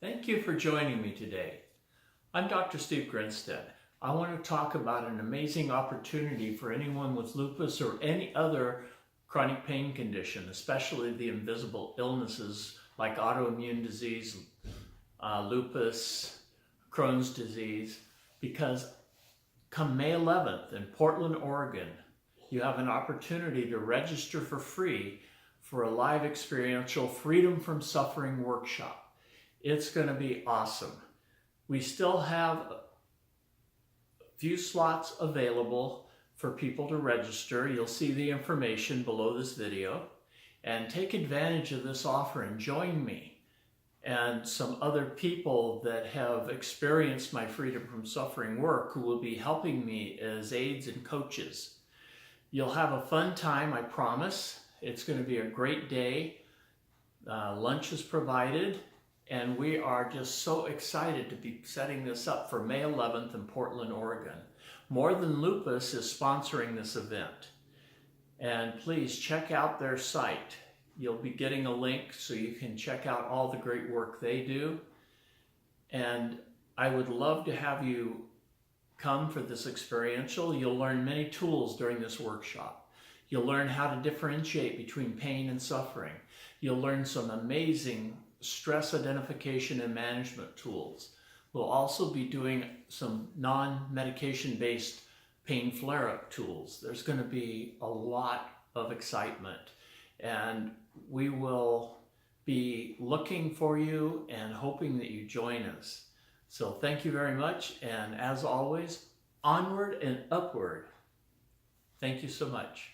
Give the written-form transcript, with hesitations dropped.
Thank you for joining me today. I'm Dr. Steve Grinstead. I want to talk about an amazing opportunity for anyone with lupus or any other chronic pain condition, especially the invisible illnesses like autoimmune disease, lupus, Crohn's disease, because come May 11th in Portland, Oregon, you have an opportunity to register for free for a live experiential Freedom from Suffering workshop. It's going to be awesome. We still have a few slots available for people to register. You'll see the information below this video, and take advantage of this offer and join me and some other people that have experienced my Freedom from Suffering work who will be helping me as aides and coaches. You'll have a fun time, I promise. It's going to be a great day. Lunch is provided. And we are just so excited to be setting this up for May 11th in Portland, Oregon. More Than Lupus is sponsoring this event. And please check out their site. You'll be getting a link so you can check out all the great work they do. And I would love to have you come for this experiential. You'll learn many tools during this workshop. You'll learn how to differentiate between pain and suffering. You'll learn some amazing stress identification and management tools. We'll also be doing some non-medication based pain flare-up tools. There's going to be a lot of excitement, and we will be looking for you and hoping that you join us. So thank you very much, and as always, onward and upward. Thank you so much.